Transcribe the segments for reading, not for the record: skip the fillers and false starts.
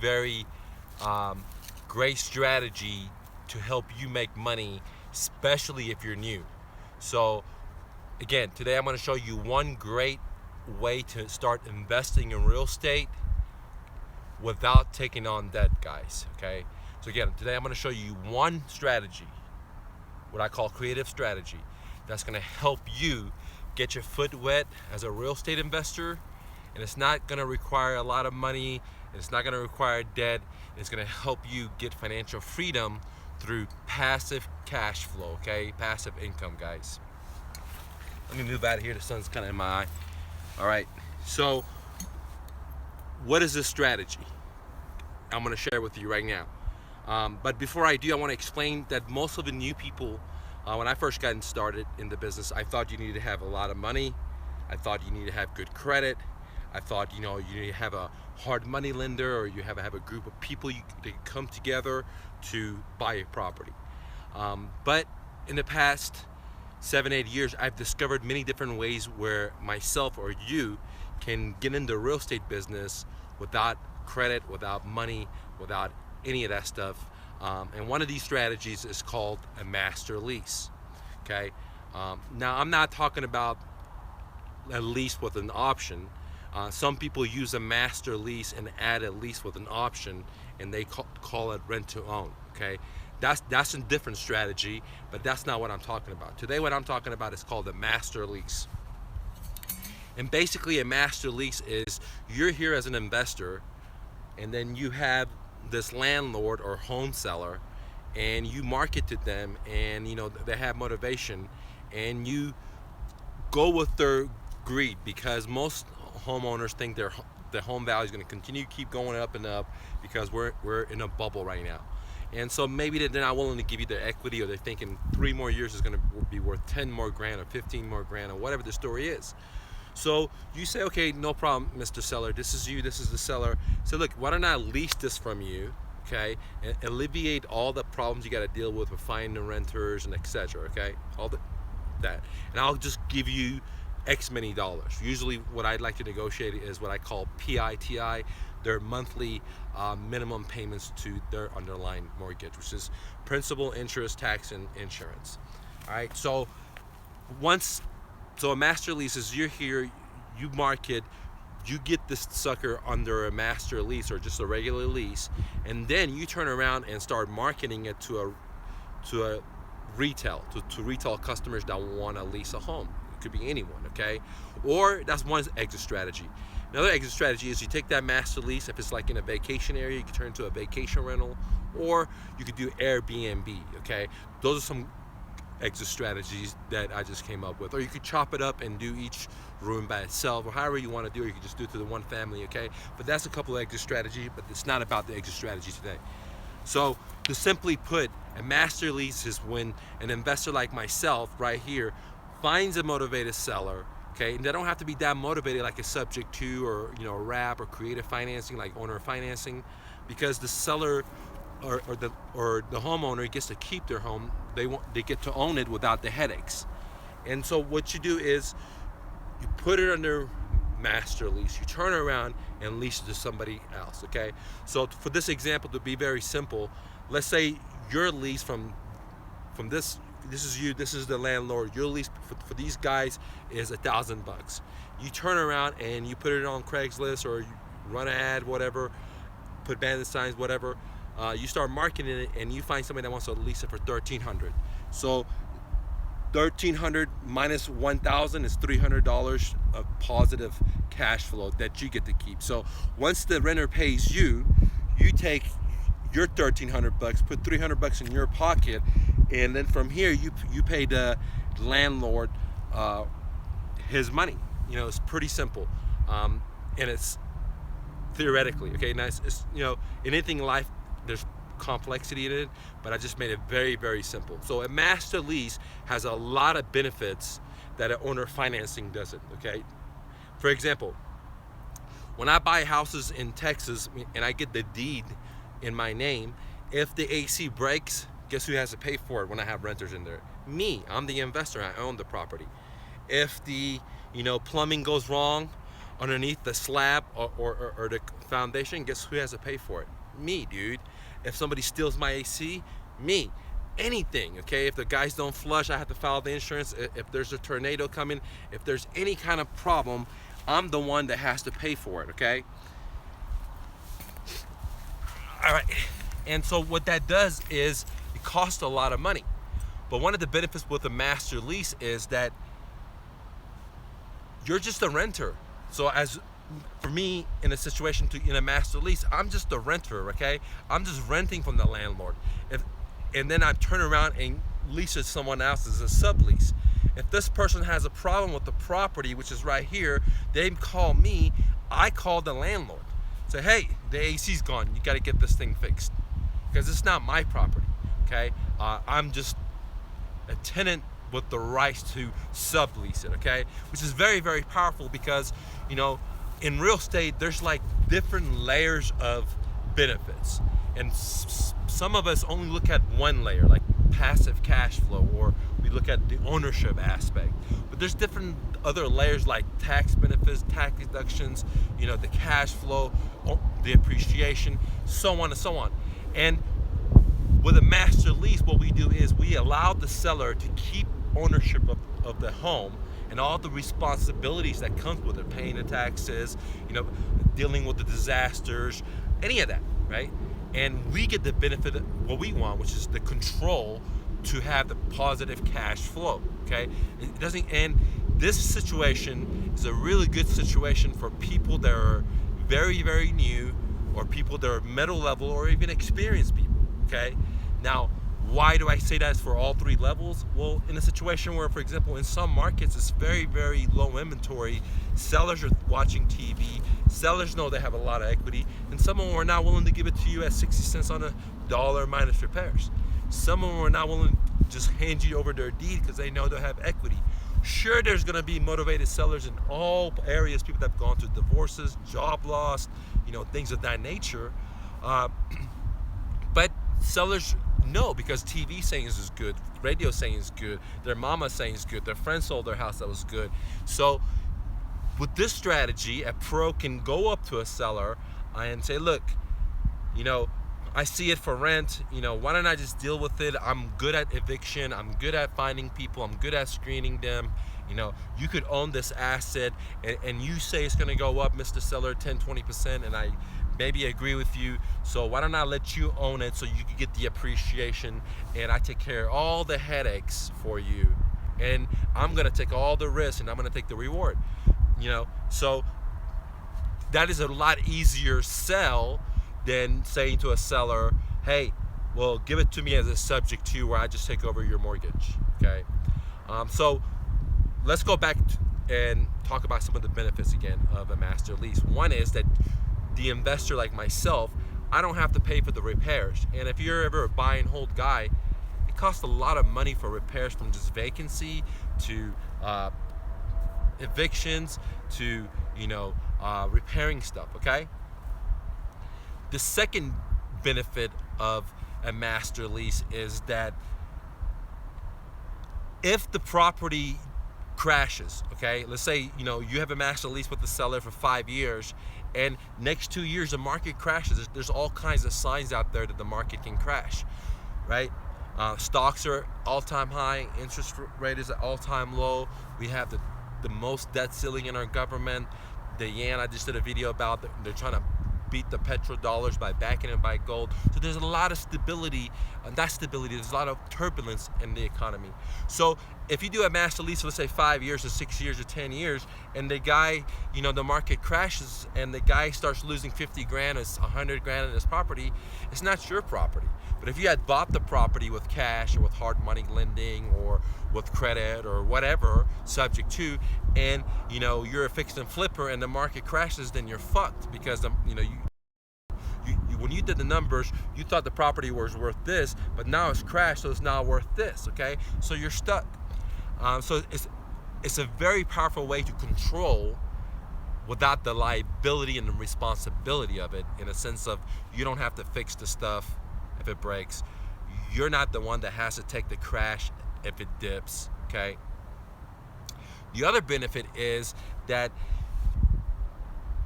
very um, great strategy to help you make money, especially if you're new. So again, today I'm going to show you one great way to start investing in real estate without taking on debt, guys. Okay, so again, today I'm going to show you one strategy, what I call creative strategy, that's going to help you get your foot wet as a real estate investor. And it's not going to require a lot of money, and it's not going to require debt. It's going to help you get financial freedom through passive cash flow. Okay, passive income, guys. Let me move out of here, the sun's kind of in my eye. All right, so what is this strategy I'm going to share with you right now? But before I do, I want to explain that most of the new people, when I first got started in the business, I thought you needed to have a lot of money. I thought you needed to have good credit. I thought, you need to have a hard money lender, or you have a group of people that come together to buy a property. But in the past 7-8 years, I've discovered many different ways where myself or you can get into the real estate business without credit, without money, without any of that stuff. And one of these strategies is called a master lease. Okay. Now I'm not talking about a lease with an option. Some people use a master lease and add a lease with an option, and they call it rent to own. Okay, that's a different strategy, but that's not what I'm talking about. Today what I'm talking about is called a master lease. And basically a master lease is you're here as an investor, and then you have this landlord or home seller, and you market to them, and they have motivation, and you go with their greed, because most homeowners think their home value is going to continue to keep going up and up, because we're in a bubble right now. And so maybe they're not willing to give you their equity, or they're thinking 3 more years is going to be worth 10 more grand or 15 more grand or whatever the story is. So you say, okay, no problem, Mr. Seller, this is you, this is the seller. So look, why don't I lease this from you, okay, and alleviate all the problems you got to deal with finding renters and etc. Okay, that, and I'll just give you X many dollars. Usually what I'd like to negotiate is what I call PITI, their monthly minimum payments to their underlying mortgage, which is principal, interest, tax, and insurance. All right, so a master lease is you're here, you market, you get this sucker under a master lease or just a regular lease, and then you turn around and start marketing it to a retail, to retail customers that want to lease a home. It could be anyone, okay? Or that's one exit strategy. Another exit strategy is you take that master lease, if it's like in a vacation area, you can turn it into a vacation rental, or you could do Airbnb, okay? Those are some exit strategies that I just came up with. Or you could chop it up and do each room by itself, or however you want to do it. You could just do it to the one family, okay? But that's a couple of exit strategies, but it's not about the exit strategy today. So to simply put, a master lease is when an investor like myself right here finds a motivated seller, okay? And they don't have to be that motivated like a Subject to, or wrap or creative financing like owner financing, because the seller or the homeowner gets to keep their home. They get to own it without the headaches. And so what you do is you put it under master lease, you turn around and lease it to somebody else, okay? So for this example to be very simple, let's say your lease from this is you, this is the landlord, your lease for these guys is $1,000. You turn around and you put it on Craigslist, or you run an ad, whatever, put bandit signs, whatever. You start marketing it, and you find somebody that wants to lease it for $1,300. So $1,300 minus $1,000 is $300 of positive cash flow that you get to keep. So once the renter pays you, you take your $1,300, put $300 in your pocket, and then from here you pay the landlord his money. It's pretty simple, and it's theoretically okay. Now it's anything in life, there's complexity in it, but I just made it very, very simple. So a master lease has a lot of benefits that an owner financing doesn't, okay? For example, when I buy houses in Texas and I get the deed in my name, if the AC breaks, guess who has to pay for it when I have renters in there? Me. I'm the investor. I own the property. If the plumbing goes wrong, underneath the slab or the foundation, guess who has to pay for it? Me, dude. If somebody steals my AC, me. Anything, okay? If the guys don't flush, I have to file the insurance. If there's a tornado coming, if there's any kind of problem, I'm the one that has to pay for it, okay? All right. And so what that does is it costs a lot of money. But one of the benefits with a master lease is that you're just a renter. So as for me in a situation in a master lease, I'm just a renter, okay? I'm just renting from the landlord. And then I turn around and lease it to someone else as a sublease. If this person has a problem with the property, which is right here, they call me, I call the landlord. Say, hey, the AC's gone, you gotta get this thing fixed. Because it's not my property, okay? I'm just a tenant with the rights to sublease it, okay? Which is very, very powerful because, you know, in real estate, there's like different layers of benefits. And some of us only look at one layer, like passive cash flow, or we look at the ownership aspect. But there's different other layers like tax benefits, tax deductions, you know, the cash flow, the appreciation, so on and so on. And with a master lease, what we do is we allow the seller to keep ownership of the home and all the responsibilities that comes with it, paying the taxes, you know, dealing with the disasters, any of that, right? And we get the benefit of what we want, which is the control to have the positive cash flow, okay? It doesn't, and this situation is a really good situation for people that are very, very new, or people that are middle level, or even experienced people, okay? Now, why do I say that for all three levels? Well, in a situation where, for example, in some markets, it's very, very low inventory, sellers are watching TV, sellers know they have a lot of equity, and some of them are not willing to give it to you at 60 cents on a dollar minus repairs. Some of them are not willing to just hand you over their deed because they know they have equity. Sure, there's gonna be motivated sellers in all areas, people that have gone through divorces, job loss, you know, things of that nature. But sellers know because TV saying this is good, radio saying it's good, their mama saying it's good, their friend sold their house that was good. So with this strategy, a pro can go up to a seller and say, look, you know, I see it for rent, you know, why don't I just deal with it? I'm good at eviction, I'm good at finding people, I'm good at screening them. You know, you could own this asset and you say it's gonna go up, Mr. Seller, 10-20%, and I maybe agree with you. So why don't I let you own it so you can get the appreciation, and I take care of all the headaches for you, and I'm gonna take all the risks and I'm gonna take the reward. You know, so that is a lot easier sell than saying to a seller, hey, well, give it to me as a subject to where I just take over your mortgage, okay? So let's go back and talk about some of the benefits again of a master lease. One is that the investor like myself, I don't have to pay for the repairs. And if you're ever a buy and hold guy, it costs a lot of money for repairs, from just vacancy to evictions to, you know, repairing stuff, okay? The second benefit of a master lease is that if the property crashes, okay, let's say, you know, you have a master lease with the seller for 5 years, and next 2 years the market crashes. There's all kinds of signs out there that the market can crash, right? Stocks are all-time high, interest rate is at all-time low, we have the most debt ceiling in our government. The yen, I just did a video about, they're trying to beat the petrodollars by backing it by gold. So there's a lot of stability, and that stability, there's a lot of turbulence in the economy. So if you do a master lease, let's say 5 years or 6 years or 10 years, and the guy, you know, the market crashes and the guy starts losing 50 grand or 100 grand in his property, it's not your property. But if you had bought the property with cash or with hard money lending or with credit or whatever, subject to, and you know, you're a fix and flipper and the market crashes, then you're fucked, because you know, when you did the numbers, you thought the property was worth this, but now it's crashed, so it's now worth this, okay? So you're stuck. So it's a very powerful way to control without the liability and the responsibility of it, in a sense of you don't have to fix the stuff if it breaks. You're not the one that has to take the crash if it dips, okay? The other benefit is that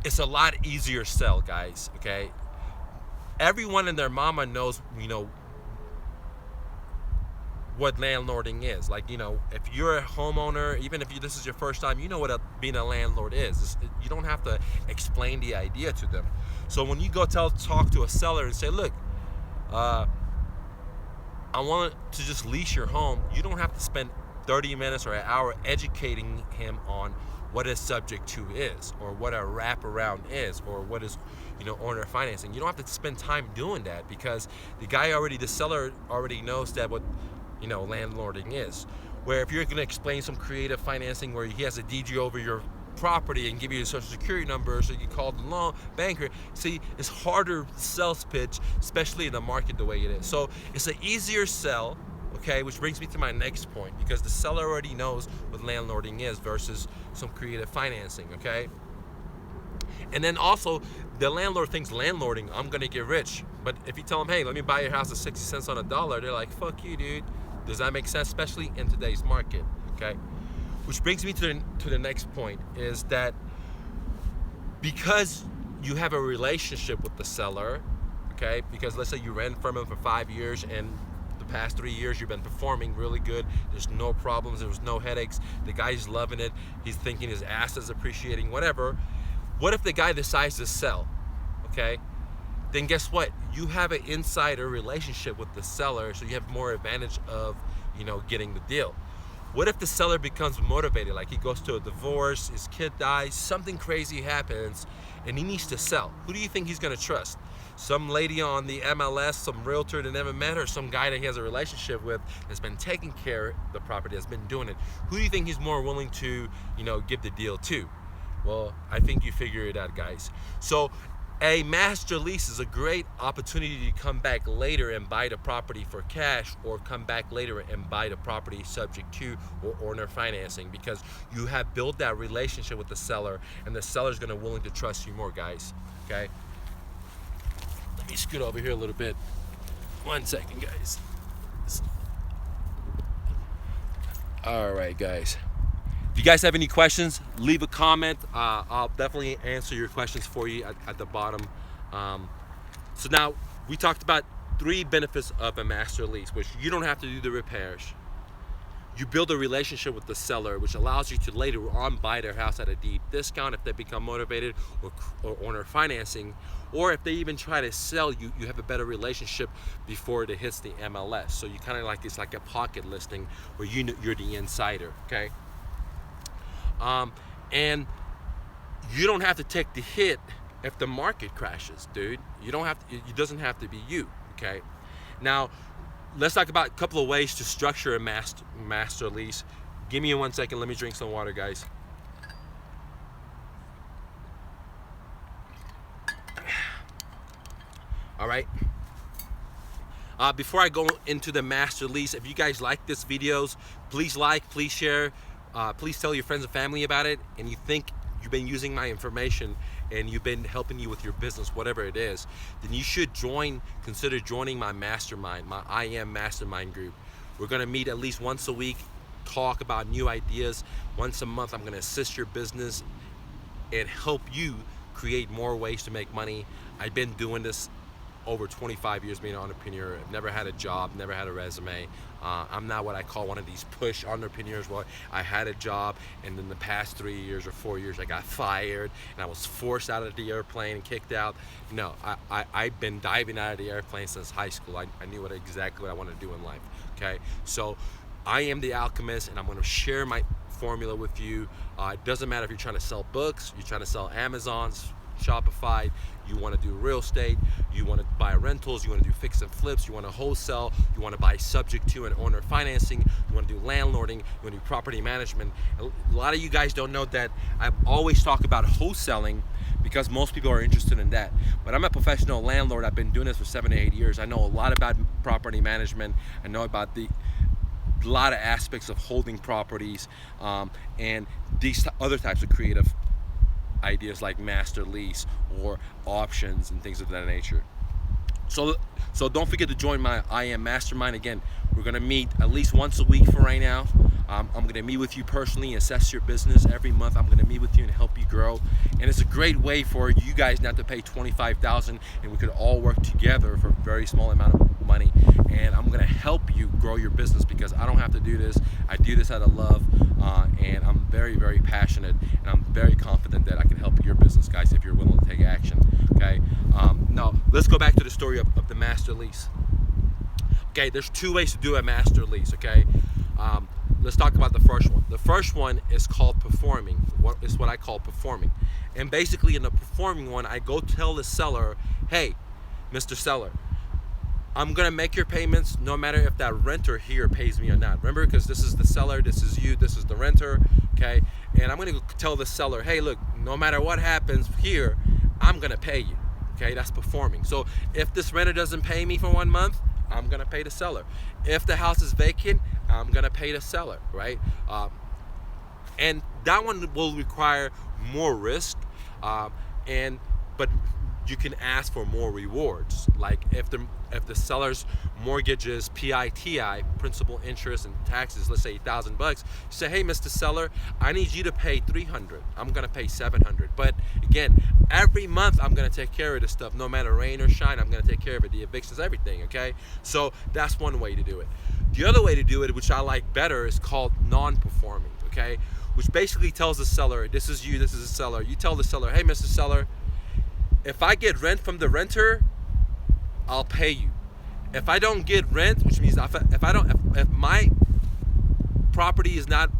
it's a lot easier sell, guys. Okay, everyone and their mama knows, what landlording is. Like, if you're a homeowner, even if this is your first time, you know what being a landlord is. You don't have to explain the idea to them. So when you go talk to a seller and say, look, I want to just lease your home, you don't have to spend 30 minutes or an hour educating him on what a subject to is, or what a wraparound is, or what is owner financing. You don't have to spend time doing that, because the seller already knows that what landlording is. Where if you're going to explain some creative financing where he has to deed you over your property and give you a social security number so you can call the loan banker, see, it's harder sales pitch, especially in the market the way it is. So it's an easier sell, okay, which brings me to my next point, because the seller already knows what landlording is versus some creative financing, okay? And then also, the landlord thinks landlording, I'm gonna get rich. But if you tell them, hey, let me buy your house at 60 cents on a dollar, they're like, fuck you, dude. Does that make sense? Especially in today's market, okay? Which brings me to the next point, is that because you have a relationship with the seller, okay? Because let's say you rent from him for 5 years, and the past 3 years you've been performing really good. There's no problems. There's no headaches. The guy's loving it. He's thinking his ass is appreciating, whatever. What if the guy decides to sell, okay? Then guess what? You have an insider relationship with the seller, so you have more advantage of, getting the deal. What if the seller becomes motivated, like he goes to a divorce, his kid dies, something crazy happens, and he needs to sell? Who do you think he's gonna trust? Some lady on the MLS, some realtor that never met, or some guy that he has a relationship with that's been taking care of the property, has been doing it? Who do you think he's more willing to, give the deal to? Well, I think you figure it out, guys. So a master lease is a great opportunity to come back later and buy the property for cash, or come back later and buy the property subject to or owner financing, because you have built that relationship with the seller, and the seller's gonna willing to trust you more, guys, okay? Let me scoot over here a little bit. 1 second, guys. All right, guys. If you guys have any questions, leave a comment. I'll definitely answer your questions for you at the bottom. So now, we talked about 3 benefits of a master lease, which you don't have to do the repairs. You build a relationship with the seller, which allows you to later on buy their house at a deep discount if they become motivated, or owner financing, or if they even try to sell you, you have a better relationship before it hits the MLS. So you kind of like, it's like a pocket listing where you're the insider, okay? And you don't have to take the hit if the market crashes, dude. You don't have to, it doesn't have to be you, okay? Now, let's talk about a couple of ways to structure a master lease. Give me 1 second, let me drink some water, guys. All right. Before I go into the master lease, if you guys like this videos, please like, please share. Please tell your friends and family about it, and you think you've been using my information and you've been helping you with your business, whatever it is, then you should consider joining my mastermind, my I Am Mastermind group. We're gonna meet at least once a week, talk about new ideas. Once a month, I'm gonna assist your business and help you create more ways to make money. I've been doing this over 25 years being an entrepreneur. I've never had a job, never had a resume. I'm not what I call one of these push entrepreneurs. Well, I had a job, and in the past 3 years or 4 years, I got fired, and I was forced out of the airplane and kicked out. No, I've been diving out of the airplane since high school. I knew exactly what I wanted to do in life, okay? So I am the alchemist, and I'm gonna share my formula with you. It doesn't matter if you're trying to sell books, you're trying to sell Amazons, Shopify, you want to do real estate, you want to buy rentals, you want to do fix and flips, you want to wholesale, you want to buy subject to and owner financing, you want to do landlording, you want to do property management. A lot of you guys don't know that I always talk about wholesaling, because most people are interested in that. But I'm a professional landlord. I've been doing this for 7 to 8 years. I know a lot about property management. I know about a lot of aspects of holding properties, and these other types of creative ideas like master lease or options and things of that nature. So don't forget to join my I Am Mastermind. Again, we're gonna meet at least once a week for right now. I'm gonna meet with you personally, assess your business every month. I'm gonna meet with you and help you grow. And it's a great way for you guys not to pay $25,000, and we could all work together for a very small amount of money. And I'm gonna help you grow your business because I don't have to do this. I do this out of love, and I'm very, very passionate, and I'm very confident that I can help your business, guys, if you're willing to take action. Okay. Now let's go back to the story of the master lease. Okay, there's two ways to do a master lease. Okay. Let's talk about the first one. The first one is called performing. What is what I call performing. And basically in the performing one, I go tell the seller, hey, Mr. Seller, I'm gonna make your payments no matter if that renter here pays me or not. Remember, because this is the seller, this is you, this is the renter, okay? And I'm gonna tell the seller, hey, look, no matter what happens here, I'm gonna pay you, okay? That's performing. So if this renter doesn't pay me for 1 month, I'm gonna pay the seller. If the house is vacant, I'm gonna pay the seller, right? And that one will require more risk, but you can ask for more rewards. Like if the seller's mortgage is PITI, principal, interest, and taxes, let's say $1,000, you say, hey, Mr. Seller, I need you to pay $300. I'm gonna pay $700. But again, every month I'm gonna take care of this stuff, no matter rain or shine. I'm gonna take care of it, the evictions, everything. Okay, so that's one way to do it. The other way to do it, which I like better, is called non-performing. Okay, which basically tells the seller, this is you, this is the seller. You tell the seller, hey, Mr. Seller, if I get rent from the renter, I'll pay you. If I don't get rent, which means if my property is not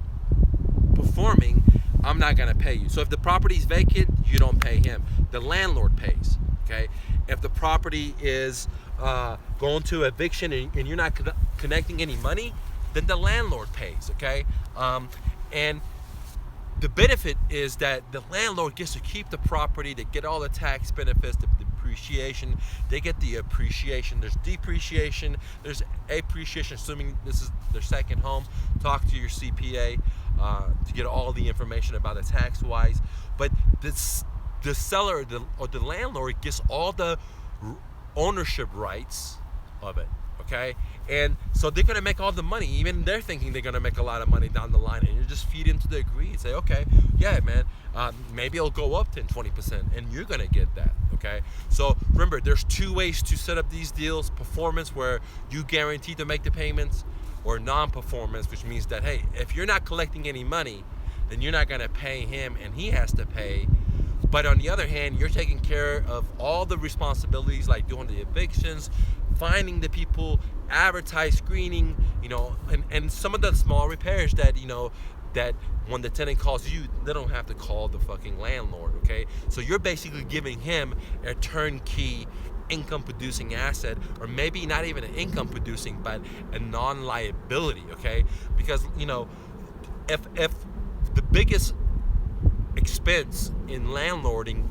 performing, I'm not gonna pay you. So if the property is vacant, you don't pay him. The landlord pays. Okay. If the property is going to eviction and you're not connecting any money, then the landlord pays. Okay. And the benefit is that the landlord gets to keep the property. They get all the tax benefits, the depreciation. They get the appreciation. There's depreciation. There's appreciation, assuming this is their second home. Talk to your CPA to get all the information about it tax-wise. But the seller or the landlord gets all the ownership rights of it. Okay, and so they're gonna make all the money. Even they're thinking they're gonna make a lot of money down the line, and you just feed into the agree and say, okay, yeah, man, maybe it'll go up 10-20%, and you're gonna get that. Okay, so remember, there's two ways to set up these deals: performance, where you guarantee to make the payments, or non-performance, which means that, hey, if you're not collecting any money, then you're not gonna pay him, and he has to pay. But on the other hand, you're taking care of all the responsibilities, like doing the evictions, finding the people, advertise, screening, and some of the small repairs that, that when the tenant calls you, they don't have to call the fucking landlord, okay? So you're basically giving him a turnkey income producing asset, or maybe not even an income producing, but a non-liability, okay? Because, if the biggest expense in landlording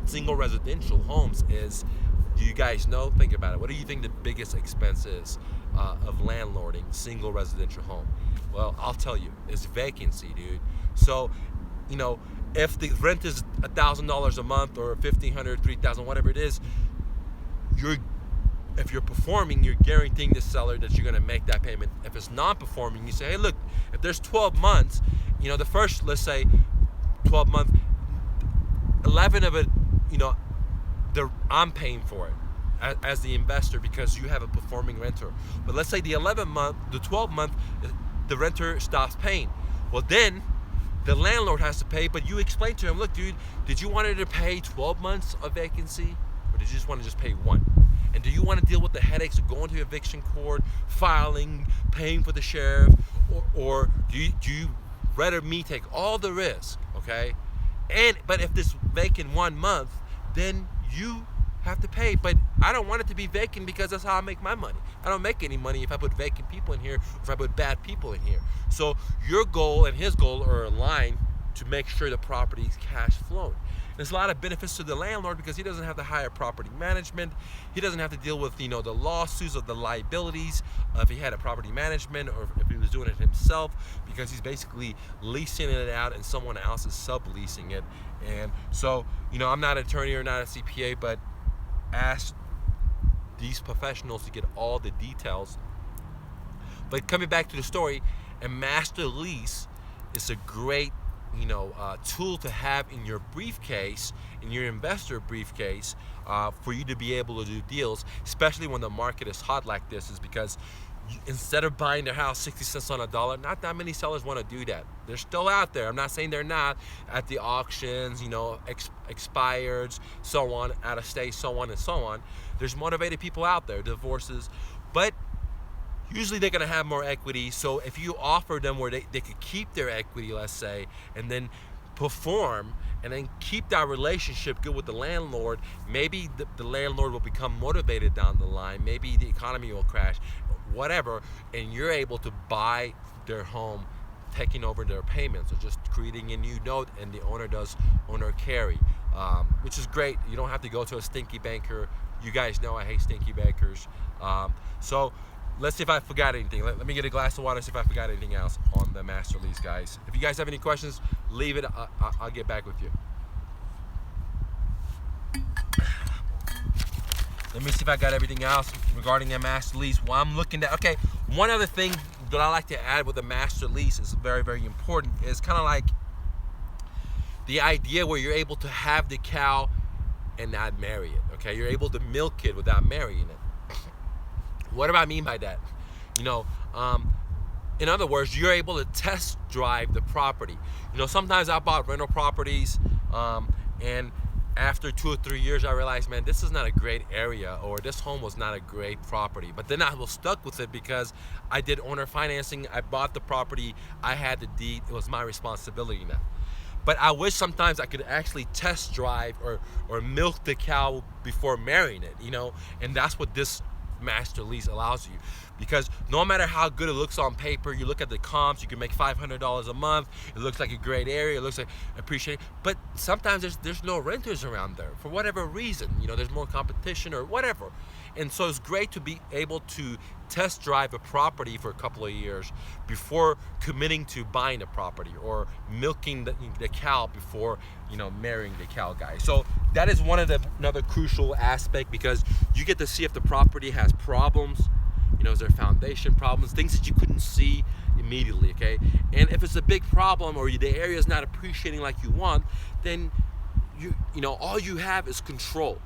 single residential homes is, do you guys know? Think about it. What do you think the biggest expense is of landlording single residential home? Well, I'll tell you, it's vacancy, dude. So, if the rent is $1,000 a month or $1,500, $3,000, whatever it is, if you're performing, you're guaranteeing the seller that you're gonna make that payment. If it's non-performing, you say, hey, look, if there's 12 months, the first, let's say, 12 month, 11 of it, I'm paying for it as the investor because you have a performing renter. But let's say the 12 month, the renter stops paying. Well, then the landlord has to pay, but you explain to him, look, dude, did you want to pay 12 months of vacancy, or did you just want to pay one? And do you want to deal with the headaches of going to eviction court, filing, paying for the sheriff, or do you rather me take all the risk? Okay, but if this vacant 1 month, then you have to pay. But I don't want it to be vacant because that's how I make my money. I don't make any money if I put vacant people in here, if I put bad people in here. So your goal and his goal are aligned to make sure the property is cash flowing. There's a lot of benefits to the landlord because he doesn't have to hire property management. He doesn't have to deal with the lawsuits or the liabilities if he had a property management or if he was doing it himself, because he's basically leasing it out and someone else is subleasing it. And so, I'm not an attorney or not a CPA, but ask these professionals to get all the details. But coming back to the story, And master lease is a great tool to have in your briefcase, in your investor briefcase, for you to be able to do deals, especially when the market is hot like this, is because instead of buying their house 60 cents on a dollar, not that many sellers want to do that. They're still out there. I'm not saying they're not at the auctions, expired, so on, out of state, so on and so on. There's motivated people out there, divorces, but usually they're gonna have more equity. So if you offer them where they could keep their equity, let's say, and then perform and then keep that relationship good with the landlord, maybe the landlord will become motivated down the line. Maybe the economy will crash, whatever, and you're able to buy their home, taking over their payments, or just creating a new note, and the owner does owner carry, which is great. You don't have to go to a stinky banker. You guys know I hate stinky bankers. So let's see if I forgot anything. Let me get a glass of water, see if I forgot anything else on the master lease, guys. If you guys have any questions, leave it. I'll get back with you. Let me see if I got everything else regarding a master lease. While I'm looking at, okay, one other thing that I like to add with a master lease is very, very important. Is kind of like the idea where you're able to have the cow and not marry it. Okay, you're able to milk it without marrying it. What do I mean by that? In other words, you're able to test drive the property. Sometimes I bought rental properties, and after 2 or 3 years, I realized, man, this is not a great area, or this home was not a great property. But then I was stuck with it because I did owner financing. I bought the property. I had the deed. It was my responsibility now. But I wish sometimes I could actually test drive or milk the cow before marrying it, and that's what this master lease allows you. Because no matter how good it looks on paper, you look at the comps, you can make $500 a month, it looks like a great area, it looks like appreciated, but sometimes there's no renters around there for whatever reason. There's more competition or whatever. And so it's great to be able to test drive a property for a couple of years before committing to buying a property, or milking the cow before marrying the cow, guys. So that is another crucial aspect, because you get to see if the property has problems. Is there foundation problems, things that you couldn't see immediately, okay? And if it's a big problem, or the area is not appreciating like you want, then all you have is control.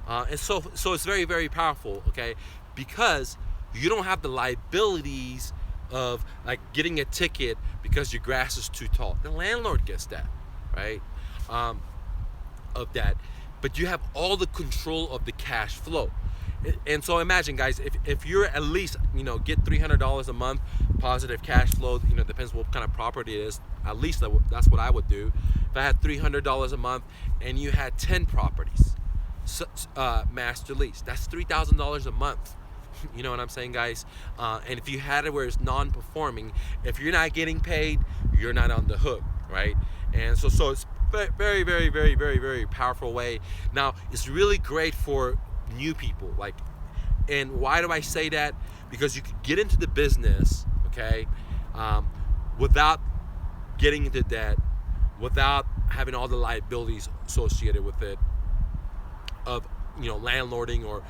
And so it's very, very powerful, okay? Because you don't have the liabilities of like getting a ticket because your grass is too tall. The landlord gets that, right? Of that, but you have all the control of the cash flow. And so imagine, guys, if you're at least get $300 a month positive cash flow, depends what kind of property it is. At least that's what I would do. If I had $300 a month and you had 10 properties, master lease, that's $3,000 a month. You know what I'm saying, guys? And if you had it where it's non-performing, if you're not getting paid, you're not on the hook, right? And so it's very, very, very, very, very powerful way. Now, it's really great for new people. And why do I say that? Because you could get into the business, okay, without getting into debt, without having all the liabilities associated with it, of landlording or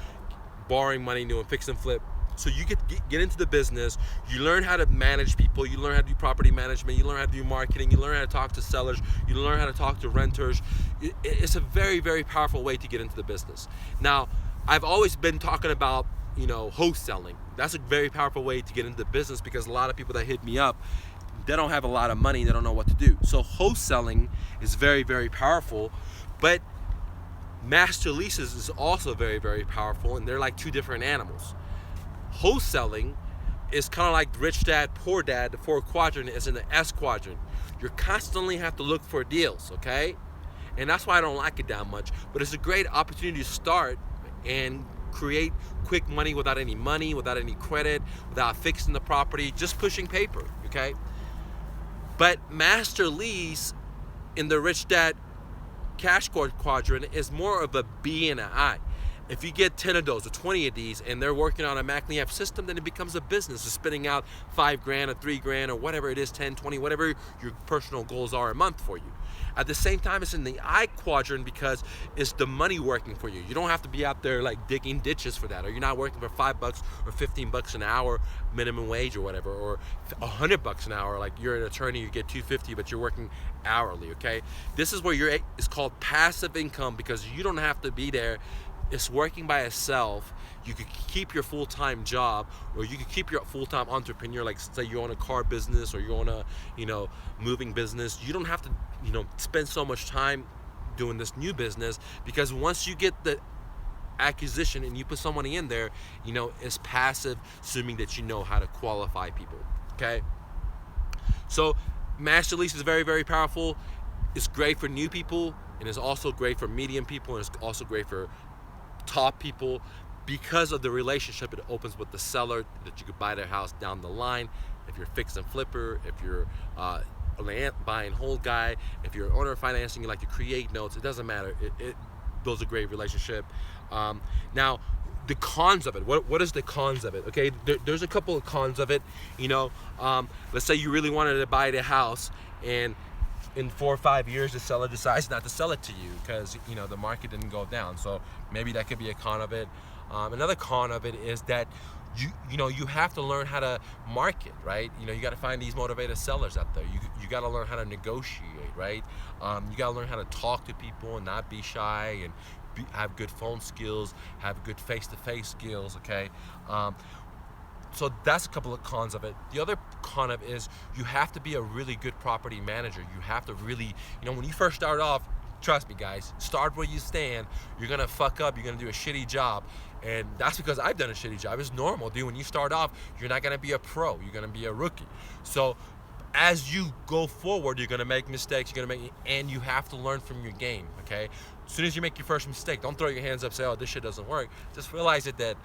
borrowing money, doing fix and flip. So you get into the business, you learn how to manage people, you learn how to do property management, you learn how to do marketing, you learn how to talk to sellers, you learn how to talk to renters. It's a very, very powerful way to get into the business. Now, I've always been talking about, wholesaling. That's a very powerful way to get into the business, because a lot of people that hit me up, they don't have a lot of money, they don't know what to do. So wholesaling is very, very powerful, but master leases is also very, very powerful, and they're like two different animals. Wholesaling is kind of like Rich Dad, Poor Dad. The 4 quadrant is in the S quadrant. You constantly have to look for deals, okay? And that's why I don't like it that much. But it's a great opportunity to start and create quick money without any money, without any credit, without fixing the property, just pushing paper, okay? But master lease in the Rich Dad cash quadrant is more of a B and an I. If you get 10 of those or 20 of these and they're working on a MacLeaf system, then it becomes a business. It's spitting out $5,000 or $3,000 or whatever it is, 10, 20, whatever your personal goals are a month for you. At the same time, it's in the I quadrant because it's the money working for you. You don't have to be out there like digging ditches for that, or you're not working for $5 or $15 an hour minimum wage or whatever, or $100 an hour. Like you're an attorney, you get $250, but you're working hourly. Okay, this is where it's called passive income because you don't have to be there. It's working by itself. You could keep your full-time job, or you could keep your full-time entrepreneur, like say you own a car business or you own a moving business. You don't have to spend so much time doing this new business, because once you get the acquisition and you put some money in there, it's passive, assuming that you know how to qualify people. Okay, so master lease is very, very powerful. It's great for new people, and it's also great for medium people, and it's also great for top people because of the relationship it opens with the seller, that you could buy their house down the line. If you're fix and flipper, if you're a buy and hold guy, if you're owner financing, you like to create notes, it doesn't matter. It builds a great relationship. Now, the cons of it. What is the cons of it? Okay, there's a couple of cons of it. Let's say you really wanted to buy the house, and in 4 or 5 years the seller decides not to sell it to you because the market didn't go down. So maybe that could be a con of it. Another con of it is that you have to learn how to market, right? You got to find these motivated sellers out there. You got to learn how to negotiate, right? You got to learn how to talk to people and not be shy, and have good phone skills, have good face-to-face skills. Okay. So that's a couple of cons of it. The other con of it is you have to be a really good property manager. You have to really, when you first start off, trust me guys, start where you stand. You're gonna fuck up, you're gonna do a shitty job. And that's because I've done a shitty job. It's normal, dude. When you start off, you're not gonna be a pro, you're gonna be a rookie. So as you go forward, you're gonna make mistakes, and you have to learn from your game, okay? As soon as you make your first mistake, don't throw your hands up, say, oh, this shit doesn't work. Just realize it that,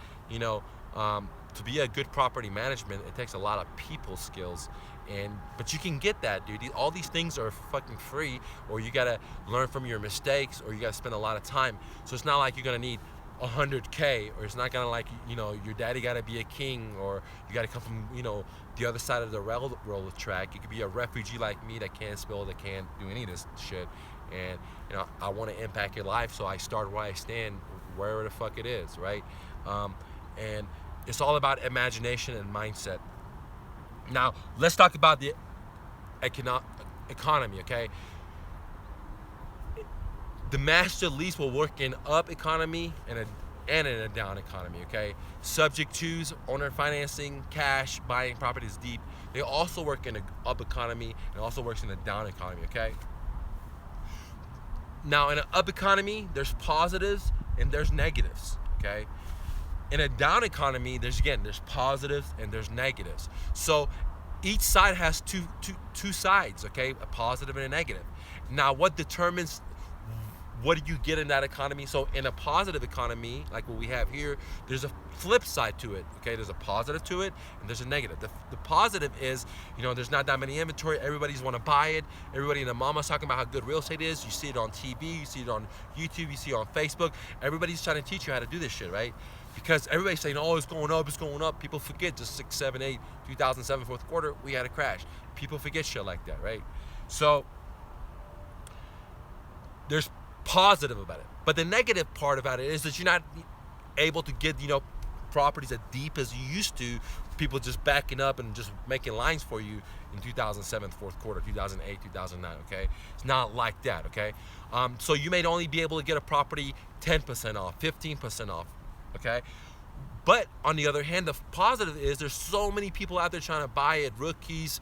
to be a good property management, it takes a lot of people skills, but you can get that, dude. All these things are fucking free, or you gotta learn from your mistakes, or you gotta spend a lot of time. So it's not like you're gonna need 100K, or it's not gonna like your daddy gotta be a king, or you gotta come from the other side of the railroad track. You could be a refugee like me that can't spell, that can't do any of this shit, and I want to impact your life, so I start where I stand, wherever the fuck it is, right? And it's all about imagination and mindset. Now, let's talk about the economy, okay? The master lease will work in up economy and in a down economy, okay? Subject twos, owner financing, cash, buying properties deep. They also work in an up economy and also works in a down economy, okay? Now, in an up economy, there's positives and there's negatives, okay? In a down economy, there's positives and there's negatives. So each side has two sides, okay? A positive and a negative. Now, what determines what do you get in that economy? So in a positive economy, like what we have here, there's a flip side to it, okay? There's a positive to it and there's a negative. The positive is, there's not that many inventory. Everybody's want to buy it. Everybody and the mama's talking about how good real estate is. You see it on TV, you see it on YouTube, you see it on Facebook. Everybody's trying to teach you how to do this shit, right? Because everybody's saying, oh, it's going up, it's going up. People forget just 6, 7, 8, 2007, fourth quarter, we had a crash. People forget shit like that, right? So there's positive about it. But the negative part about it is that you're not able to get, properties as deep as you used to. People just backing up and just making lines for you in 2007, fourth quarter, 2008, 2009, okay? It's not like that, okay? So you may only be able to get a property 10% off, 15% off, okay? But on the other hand, the positive is there's so many people out there trying to buy it, rookies,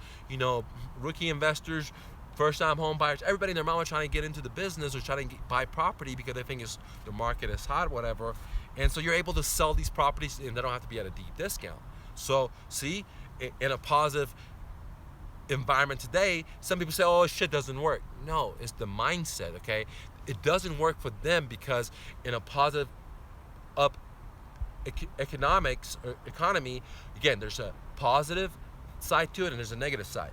rookie investors, first-time home buyers, everybody and their mama trying to get into the business or trying to buy property because they think the market is hot, whatever. And so you're able to sell these properties and they don't have to be at a deep discount. So see, in a positive environment today, some people say, oh, shit doesn't work. No, it's the mindset, okay? It doesn't work for them because in a positive up economy, again, there's a positive side to it and there's a negative side.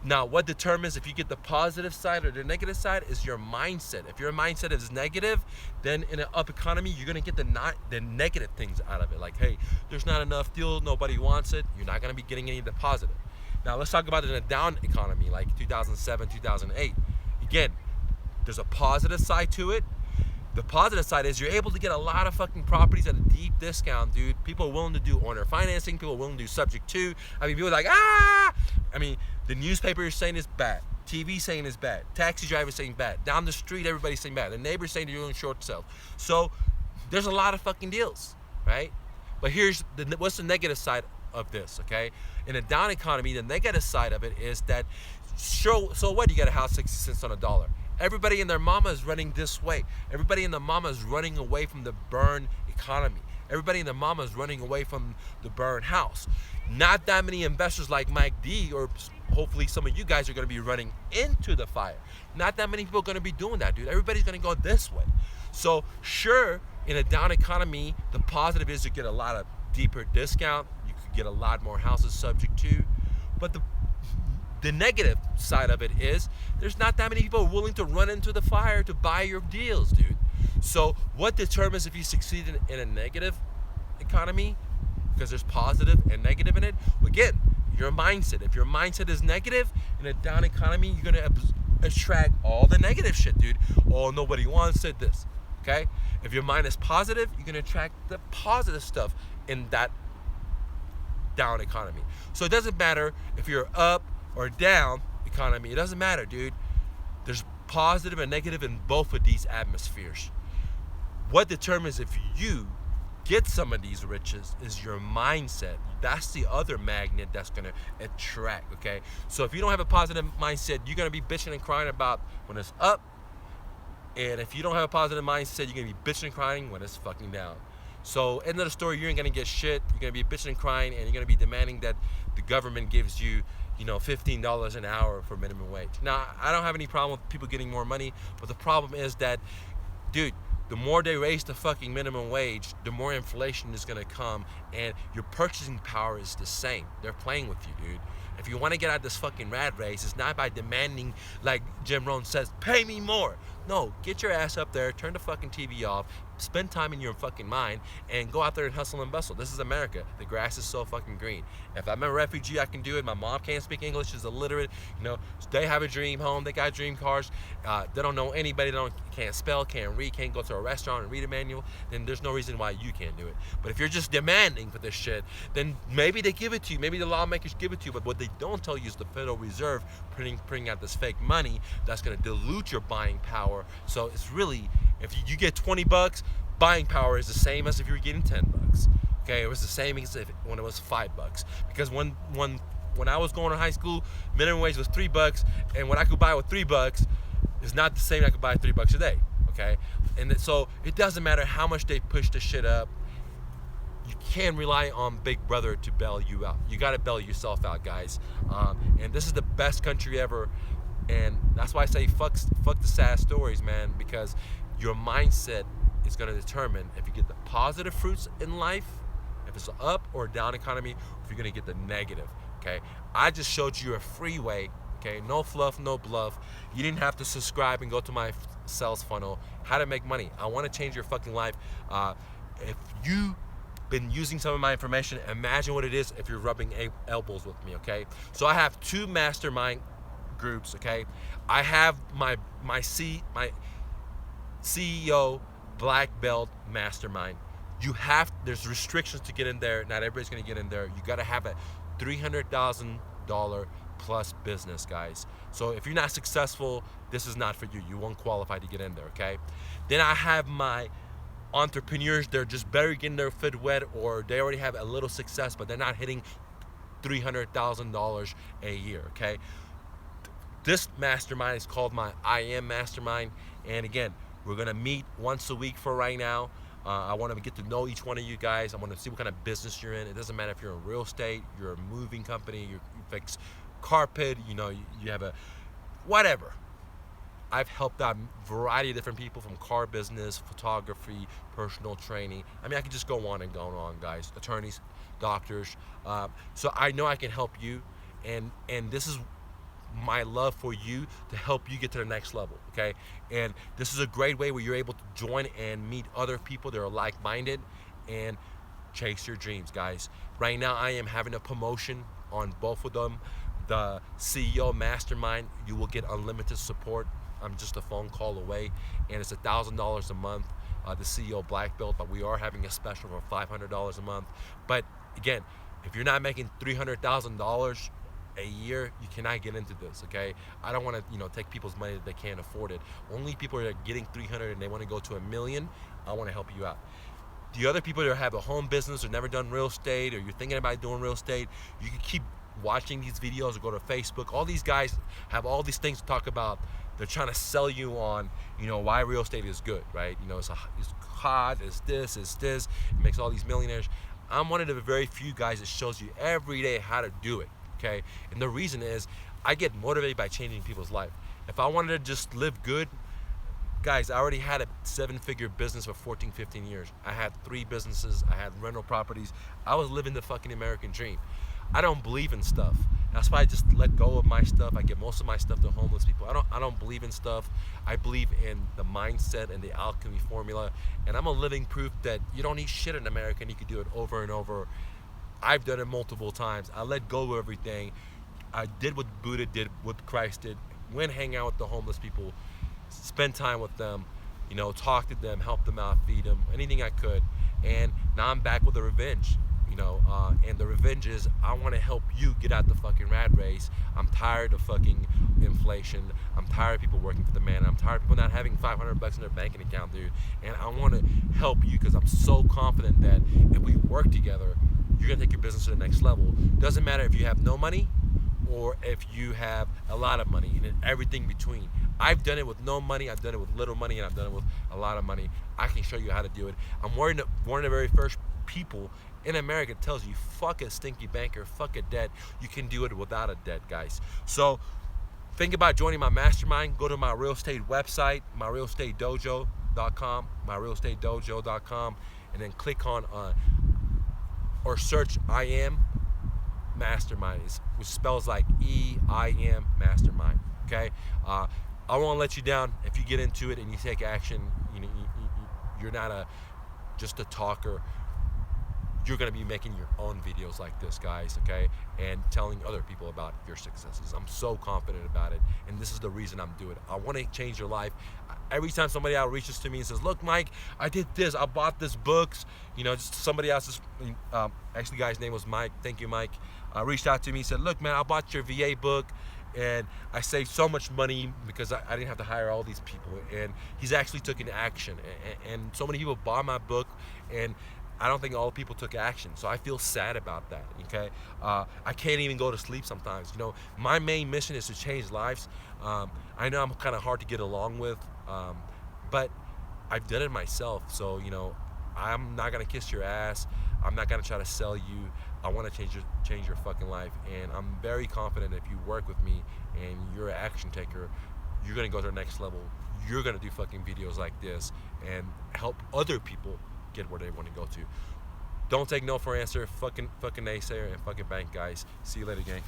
Now, what determines if you get the positive side or the negative side is your mindset. If your mindset is negative, then in an up economy, you're gonna get the negative things out of it. Like, hey, there's not enough deal, nobody wants it. You're not gonna be getting any of the positive. Now, let's talk about it in a down economy, like 2007, 2008. Again, there's a positive side to it. The positive side is you're able to get a lot of fucking properties at a deep discount, dude. People are willing to do owner financing. People are willing to do subject to. I mean, people are like, ah! I mean, the newspaper is saying it's bad. TV saying it's bad. Taxi drivers saying bad. Down the street, everybody's saying bad. The neighbor's saying you're doing short sales. So there's a lot of fucking deals, right? But here's what's the negative side of this, okay? In a down economy, the negative side of it is that, sure, so what? You get a house 60 cents on a dollar. Everybody and their mama is running this way. Everybody and their mama is running away from the burn economy. Everybody and their mama is running away from the burn house. Not that many investors like Mike D, or hopefully some of you guys are going to be running into the fire. Not that many people are going to be doing that, dude. Everybody's going to go this way. So sure, in a down economy, the positive is you get a lot of deeper discount. You could get a lot more houses subject to. But the negative side of it is there's not that many people willing to run into the fire to buy your deals, dude. So what determines if you succeed in a negative economy? Because there's positive and negative in it. Again, your mindset. If your mindset is negative in a down economy, you're gonna attract all the negative shit, dude. Oh, nobody wants it, this. Okay? If your mind is positive, you're gonna attract the positive stuff in that down economy. So it doesn't matter if you're up or down economy. It doesn't matter, dude. There's positive and negative in both of these atmospheres. What determines if you get some of these riches is your mindset. That's the other magnet that's gonna attract, okay? So if you don't have a positive mindset, you're gonna be bitching and crying about when it's up. And if you don't have a positive mindset, you're gonna be bitching and crying when it's fucking down. So end of the story, you ain't gonna get shit. You're gonna be bitching and crying, and you're gonna be demanding that the government gives you, $15 an hour for minimum wage. Now, I don't have any problem with people getting more money, but the problem is that, dude, the more they raise the fucking minimum wage, the more inflation is gonna come, and your purchasing power is the same. They're playing with you, dude. If you wanna get out of this fucking rat race, it's not by demanding, like Jim Rohn says, pay me more. No, get your ass up there, turn the fucking TV off, spend time in your fucking mind, and go out there and hustle and bustle. This is America. The grass is so fucking green. If I'm a refugee, I can do it. My mom can't speak English, she's illiterate. They have a dream home, they got dream cars. They don't know anybody, can't spell, can't read, can't go to a restaurant and read a manual. Then there's no reason why you can't do it. But if you're just demanding for this shit, then maybe they give it to you. Maybe the lawmakers give it to you. But what they don't tell you is the Federal Reserve printing out this fake money that's going to dilute your buying power. So it's really, if you get $20, buying power is the same as if you were getting $10. Okay, it was the same as when it was $5. Because when I was going to high school, minimum wage was $3, and what I could buy with $3 is not the same I could buy $3 a day. Okay, and so it doesn't matter how much they push the shit up. You can't rely on Big Brother to bail you out. You got to bail yourself out, guys. And this is the best country ever. And that's why I say fuck the sad stories, man, because your mindset is going to determine if you get the positive fruits in life, if it's an up or down economy, or if you're going to get the negative, okay? I just showed you a free way, okay? No fluff, no bluff. You didn't have to subscribe and go to my sales funnel. How to make money. I want to change your fucking life. If you been using some of my information, imagine what it is if you're rubbing elbows with me, okay? So I have 2 mastermind groups, okay? I have my CEO Black Belt Mastermind. There's restrictions to get in there. Not everybody's gonna get in there. You gotta have a $300,000 plus business, guys. So if you're not successful, this is not for you. You won't qualify to get in there, okay? Then I have my entrepreneurs. They're just barely getting their foot wet, or they already have a little success, but they're not hitting $300,000 a year, okay? This mastermind is called my I Am Mastermind. And again, we're gonna meet once a week for right now. I want to get to know each one of you guys. I want to see what kind of business you're in. It doesn't matter if you're in real estate, you're a moving company, you fix carpet, you have a whatever. I've helped out a variety of different people, from car business, photography, personal training. I mean, I could just go on and go on, guys. Attorneys, doctors. So I know I can help you, and this is my love for you to help you get to the next level, okay? And this is a great way where you're able to join and meet other people that are like-minded and chase your dreams, guys. Right now, I am having a promotion on both of them. The CEO Mastermind, you will get unlimited support I'm just a phone call away, and it's $1,000 a month. The CEO black belt, but we are having a special for $500 a month. But again, if you're not making $300,000 a year, you cannot get into this. Okay, I don't want to take people's money that they can't afford it. Only people that are getting 300 and they want to go to 1 million, I want to help you out. The other people that have a home business or never done real estate, or you're thinking about doing real estate, you can keep watching these videos or go to Facebook. All these guys have all these things to talk about. They're trying to sell you on, why real estate is good, right? It's hot, it's this, it makes all these millionaires. I'm one of the very few guys that shows you every day how to do it, okay? And the reason is I get motivated by changing people's life. If I wanted to just live good, guys, I already had a 7-figure business for 14, 15 years. I had 3 businesses, I had rental properties. I was living the fucking American dream. I don't believe in stuff. That's why I just let go of my stuff. I give most of my stuff to homeless people. I don't believe in stuff. I believe in the mindset and the alchemy formula. And I'm a living proof that you don't need shit in America and you can do it over and over. I've done it multiple times. I let go of everything. I did what Buddha did, what Christ did. Went hang out with the homeless people, spend time with them, talk to them, help them out, feed them, anything I could. And now I'm back with a revenge. And the revenge is I want to help you get out the fucking rat race. I'm tired of fucking inflation. I'm tired of people working for the man. I'm tired of people not having $500 in their banking account, dude. And I want to help you because I'm so confident that if we work together, you're gonna take your business to the next level. Doesn't matter if you have no money or if you have a lot of money, and everything between. I've done it with no money, I've done it with little money, and I've done it with a lot of money. I can show you how to do it. I'm one of the very first people in America that tells you, fuck a stinky banker, fuck a debt. You can do it without a debt, guys. So think about joining my mastermind. Go to my real estate website, myrealestatedojo.com, myrealestatedojo.com, and then click on or search I Am Mastermind, which spells like EIM Mastermind. Okay, I won't let you down if you get into it and you take action. You're not just a talker. You're going to be making your own videos like this, guys, okay? And telling other people about your successes. I'm so confident about it, and this is the reason I'm doing it. I want to change your life. Every time somebody out reaches to me and says, look, Mike, I did this, I bought this books, just somebody else's, actually, guy's name was Mike. Thank you, Mike. Reached out to me and said, look, man, I bought your VA book, and I saved so much money because I didn't have to hire all these people. And he's actually taken action, and so many people bought my book, and I don't think all people took action, so I feel sad about that, okay? I can't even go to sleep sometimes. My main mission is to change lives. I know I'm kind of hard to get along with, but I've done it myself, so, I'm not gonna kiss your ass. I'm not gonna try to sell you. I wanna change your fucking life, and I'm very confident if you work with me and you're an action taker, you're gonna go to the next level. You're gonna do fucking videos like this and help other people get where they want to go to. Don't take no for an answer. Fucking naysayer and fucking bank, guys. See you later, gang.